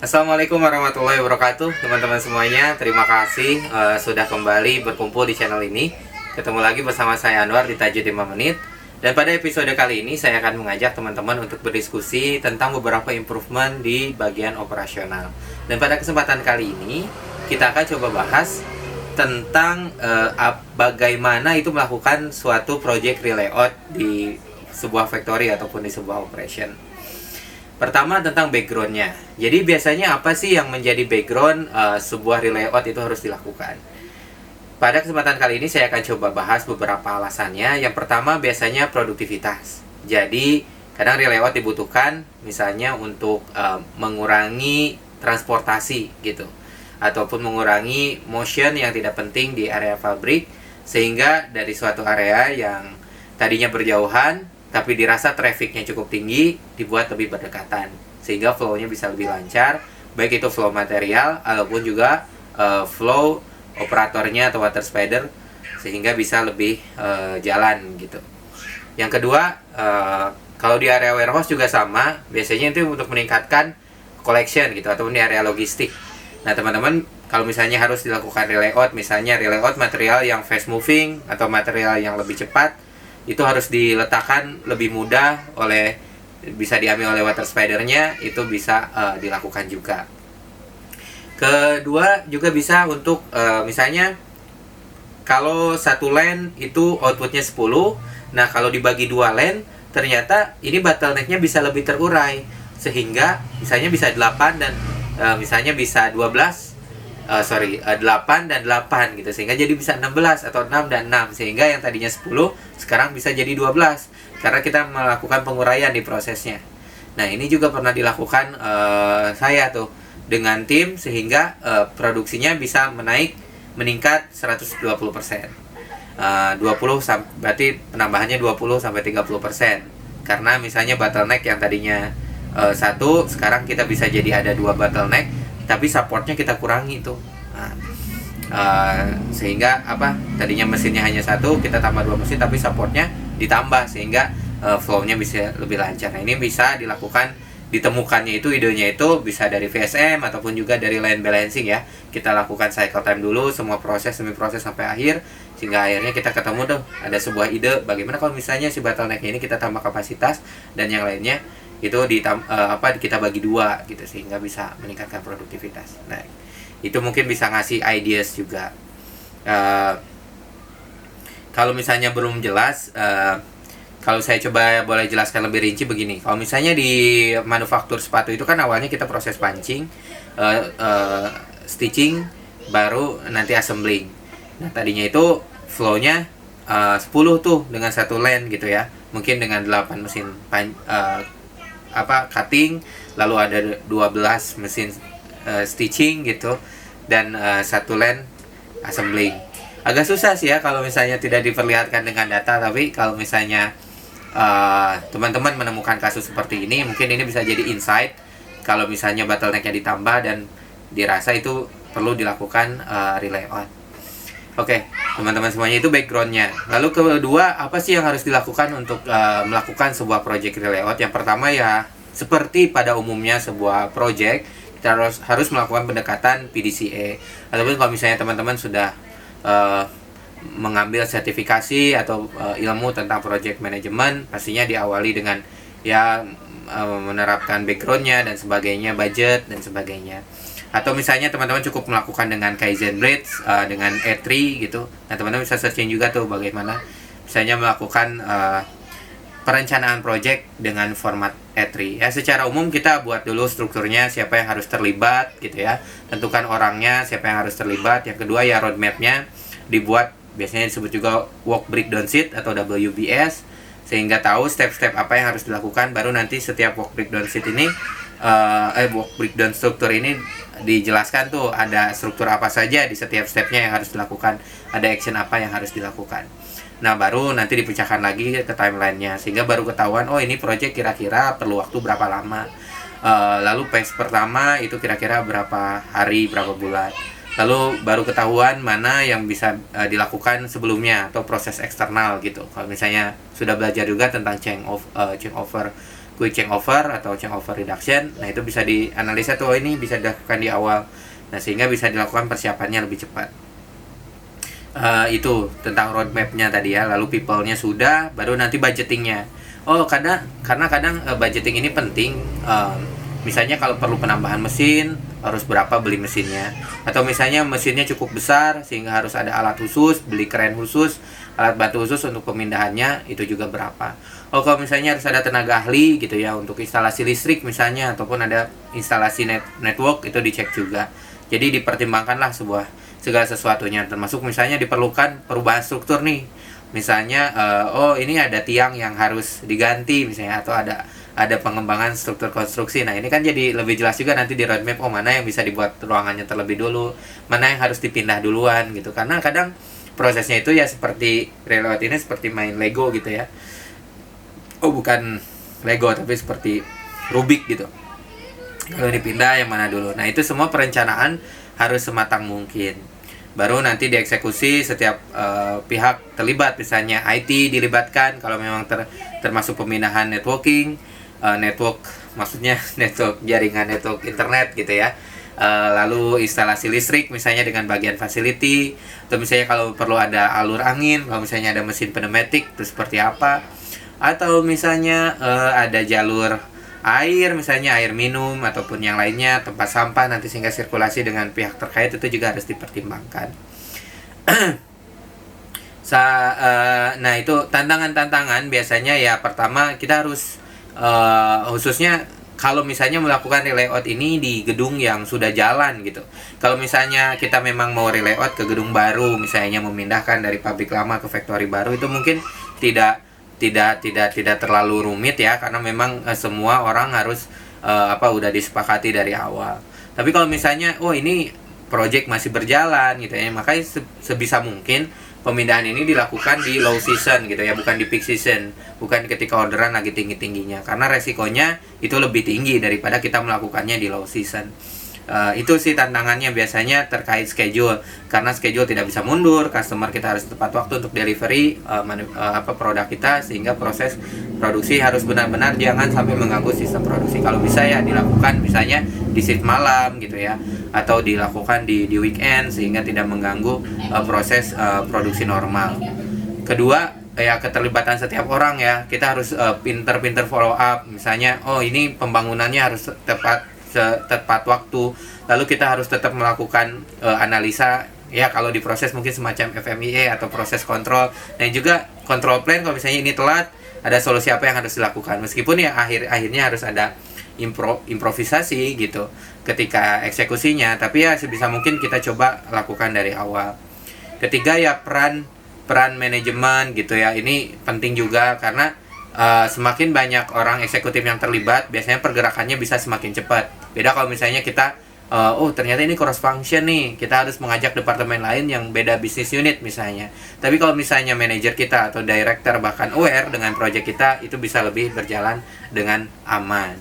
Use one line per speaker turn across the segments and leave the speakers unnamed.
Assalamualaikum warahmatullahi wabarakatuh, teman-teman semuanya. Terima kasih sudah kembali berkumpul di channel ini. Ketemu lagi bersama saya Anwar di Tajud 5 Menit. Dan pada episode kali ini saya akan mengajak teman-teman untuk berdiskusi tentang beberapa improvement di bagian operasional. Dan pada kesempatan kali ini kita akan coba bahas tentang bagaimana itu melakukan suatu project relayout di sebuah factory ataupun di sebuah operation. Pertama tentang backgroundnya. Jadi biasanya apa sih yang menjadi background sebuah relayout itu harus dilakukan? Pada kesempatan kali ini saya akan coba bahas beberapa alasannya. Yang pertama biasanya produktivitas. Jadi kadang relayout dibutuhkan misalnya untuk mengurangi transportasi gitu, ataupun mengurangi motion yang tidak penting di area pabrik, sehingga dari suatu area yang tadinya berjauhan tapi dirasa trafficnya cukup tinggi, dibuat lebih berdekatan sehingga flow-nya bisa lebih lancar, baik itu flow material ataupun juga flow operatornya atau water spider, sehingga bisa lebih jalan gitu. Yang kedua, kalau di area warehouse juga sama, biasanya itu untuk meningkatkan collection gitu ataupun di area logistik. Nah teman-teman, kalau misalnya harus dilakukan relayout, misalnya relayout material yang fast moving atau material yang lebih cepat, itu harus diletakkan lebih mudah bisa diambil oleh water spidernya, itu bisa dilakukan juga. Kedua juga bisa untuk misalnya kalau satu lane itu outputnya 10, nah kalau dibagi dua lane ternyata ini bottlenecknya bisa lebih terurai, sehingga misalnya bisa 8 dan misalnya bisa 8 dan 8 gitu, sehingga jadi bisa 16 atau 6 dan 6, sehingga yang tadinya 10 sekarang bisa jadi 12 karena kita melakukan penguraian di prosesnya. Nah ini juga pernah dilakukan saya tuh dengan tim, sehingga produksinya bisa meningkat 120%. 20 berarti penambahannya 20-30%, karena misalnya bottleneck yang tadinya 1, sekarang kita bisa jadi ada 2 bottleneck, tapi supportnya kita kurangi tuh. Sehingga tadinya mesinnya hanya 1, kita tambah 2 mesin, tapi supportnya ditambah sehingga flow-nya bisa lebih lancar. Nah ini bisa dilakukan, ditemukannya itu idenya itu bisa dari VSM ataupun juga dari line balancing ya. Kita lakukan cycle time dulu, semua proses demi proses sampai akhir, sehingga akhirnya kita ketemu tuh ada sebuah ide bagaimana kalau misalnya si bottleneck ini kita tambah kapasitas dan yang lainnya itu kita bagi 2 gitu, sehingga bisa meningkatkan produktivitas. Nah itu mungkin bisa ngasih ideas juga. Kalau misalnya belum jelas, kalau saya coba boleh jelaskan lebih rinci begini. Kalau misalnya di manufaktur sepatu itu kan awalnya kita proses pancing, stitching, baru nanti assembling. Nah tadinya itu flow-nya 10 tuh dengan satu lane gitu ya, mungkin dengan 8 mesin cutting, lalu ada 12 mesin stitching gitu, dan satu lane assembling. Agak susah sih ya kalau misalnya tidak diperlihatkan dengan data, tapi kalau misalnya teman-teman menemukan kasus seperti ini, mungkin ini bisa jadi insight kalau misalnya bottlenecknya ditambah dan dirasa itu perlu dilakukan relayout. Oke, teman-teman semuanya, itu backgroundnya. Lalu kedua, apa sih yang harus dilakukan untuk melakukan sebuah project relayout? Yang pertama ya, seperti pada umumnya sebuah project, kita harus melakukan pendekatan PDCA. Ataupun kalau misalnya teman-teman sudah mengambil sertifikasi atau ilmu tentang project management, pastinya diawali dengan menerapkan backgroundnya dan sebagainya, budget dan sebagainya. Atau misalnya teman-teman cukup melakukan dengan Kaizen Blitz, dengan E3 gitu. Nah teman-teman bisa searching juga tuh bagaimana misalnya melakukan perencanaan project dengan format E3 ya. Secara umum kita buat dulu strukturnya, siapa yang harus terlibat gitu ya, tentukan orangnya siapa yang harus terlibat. Yang kedua ya roadmapnya dibuat, biasanya disebut juga work breakdown sheet atau WBS, sehingga tahu step-step apa yang harus dilakukan. Baru nanti setiap work breakdown sheet ini work breakdown struktur ini dijelaskan tuh ada struktur apa saja di setiap stepnya yang harus dilakukan, ada action apa yang harus dilakukan. Nah baru nanti dipecahkan lagi ke timelinenya, sehingga baru ketahuan oh ini project kira-kira perlu waktu berapa lama, lalu phase pertama itu kira-kira berapa hari, berapa bulan, lalu baru ketahuan mana yang bisa dilakukan sebelumnya atau proses eksternal gitu. Kalau misalnya sudah belajar juga tentang change over quick changeover atau changeover reduction. Nah, itu bisa dianalisa tuh, ini bisa dilakukan di awal. Nah, sehingga bisa dilakukan persiapannya lebih cepat. Itu tentang roadmapnya tadi ya. Lalu people-nya sudah, baru nanti budgetingnya. Karena kadang budgeting ini penting. Misalnya kalau perlu penambahan mesin, harus berapa beli mesinnya. Atau misalnya mesinnya cukup besar sehingga harus ada alat khusus, beli kren khusus, alat bantu khusus untuk pemindahannya, itu juga berapa. Kalau misalnya harus ada tenaga ahli gitu ya untuk instalasi listrik misalnya, ataupun ada instalasi network, itu dicek juga. Jadi dipertimbangkanlah segala sesuatunya, termasuk misalnya diperlukan perubahan struktur nih. Misalnya ini ada tiang yang harus diganti misalnya, atau ada pengembangan struktur konstruksi. Nah, ini kan jadi lebih jelas juga nanti di roadmap, mana yang bisa dibuat ruangannya terlebih dulu, mana yang harus dipindah duluan gitu. Karena kadang prosesnya itu ya seperti relayout ini seperti main Lego gitu ya. Bukan Lego tapi seperti Rubik gitu. Kalau dipindah yang mana dulu. Nah, itu semua perencanaan harus sematang mungkin. Baru nanti dieksekusi, setiap pihak terlibat, misalnya IT dilibatkan kalau memang termasuk pemindahan networking, network maksudnya network jaringan, network internet gitu ya. Lalu instalasi listrik misalnya dengan bagian facility, atau misalnya kalau perlu ada alur angin, kalau misalnya ada mesin pneumatik itu seperti apa, atau misalnya ada jalur air, misalnya air minum ataupun yang lainnya, tempat sampah nanti, sehingga sirkulasi dengan pihak terkait itu juga harus dipertimbangkan. Nah, itu tantangan-tantangan biasanya ya. Pertama, kita harus khususnya kalau misalnya melakukan relayout ini di gedung yang sudah jalan gitu. Kalau misalnya kita memang mau relayout ke gedung baru, misalnya memindahkan dari pabrik lama ke factory baru, itu mungkin tidak terlalu rumit ya, karena memang semua orang harus udah disepakati dari awal. Tapi kalau misalnya ini project masih berjalan gitu ya, makanya sebisa mungkin pemindahan ini dilakukan di low season gitu ya, bukan di peak season, bukan ketika orderan lagi tinggi-tingginya, karena resikonya itu lebih tinggi daripada kita melakukannya di low season. Itu sih tantangannya biasanya terkait schedule, karena schedule tidak bisa mundur, customer kita harus tepat waktu untuk delivery produk kita, sehingga proses produksi harus benar-benar jangan sampai mengganggu sistem produksi. Kalau bisa ya dilakukan misalnya di shift malam gitu ya, atau dilakukan di weekend sehingga tidak mengganggu proses produksi normal. Kedua ya, keterlibatan setiap orang ya, kita harus pinter-pinter follow up, misalnya ini pembangunannya harus tepat waktu, lalu kita harus tetap melakukan analisa ya, kalau di proses mungkin semacam FMEA atau proses kontrol, dan juga control plan kalau misalnya ini telat, ada solusi apa yang harus dilakukan, meskipun ya akhirnya harus ada improvisasi gitu ketika eksekusinya, tapi ya sebisa mungkin kita coba lakukan dari awal. Ketiga ya, peran manajemen gitu ya, ini penting juga, karena semakin banyak orang eksekutif yang terlibat, biasanya pergerakannya bisa semakin cepat. Beda kalau misalnya kita ternyata ini cross function nih, kita harus mengajak departemen lain yang beda bisnis unit misalnya. Tapi kalau misalnya manajer kita atau director bahkan aware dengan project kita, itu bisa lebih berjalan dengan aman.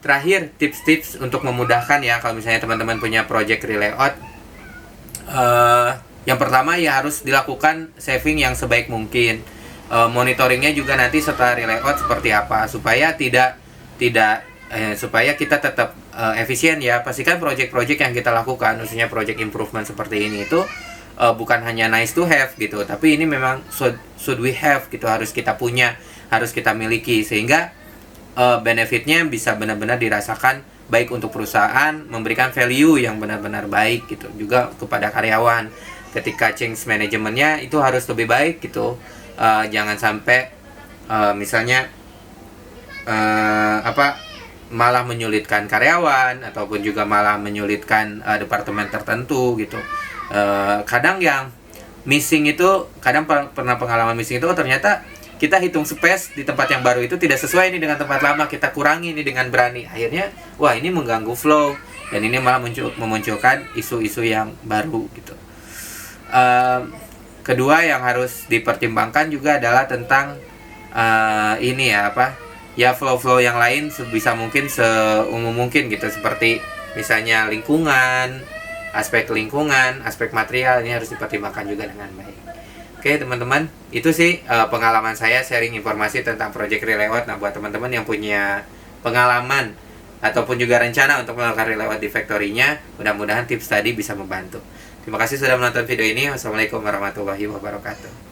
Terakhir, tips-tips untuk memudahkan ya, kalau misalnya teman-teman punya project relayout, yang pertama ya harus dilakukan saving yang sebaik mungkin. Monitoringnya juga nanti setelah relayout seperti apa, supaya supaya kita tetap efisien ya. Pastikan project-project yang kita lakukan, khususnya project improvement seperti ini itu bukan hanya nice to have gitu, tapi ini memang should we have gitu, harus kita punya, harus kita miliki, sehingga benefitnya bisa benar-benar dirasakan, baik untuk perusahaan, memberikan value yang benar-benar baik gitu, juga kepada karyawan. Ketika change manajemennya itu harus lebih baik gitu. Jangan sampai misalnya malah menyulitkan karyawan, ataupun juga malah menyulitkan departemen tertentu gitu. Kadang yang missing itu, kadang pernah pengalaman missing itu, ternyata kita hitung space di tempat yang baru itu tidak sesuai ini dengan tempat lama, kita kurangi ini dengan berani, akhirnya ini mengganggu flow, dan ini malah memunculkan isu-isu yang baru gitu. Kedua yang harus dipertimbangkan juga adalah tentang flow-flow yang lain sebisa mungkin, seumum mungkin gitu, seperti misalnya aspek lingkungan, aspek material, ini harus dipertimbangkan juga dengan baik. Oke teman-teman, itu sih pengalaman saya sharing informasi tentang project Relayout. Nah buat teman-teman yang punya pengalaman ataupun juga rencana untuk melakukan Relayout di Factory-nya, mudah-mudahan tips tadi bisa membantu. Terima kasih sudah menonton video ini. Wassalamualaikum warahmatullahi wabarakatuh.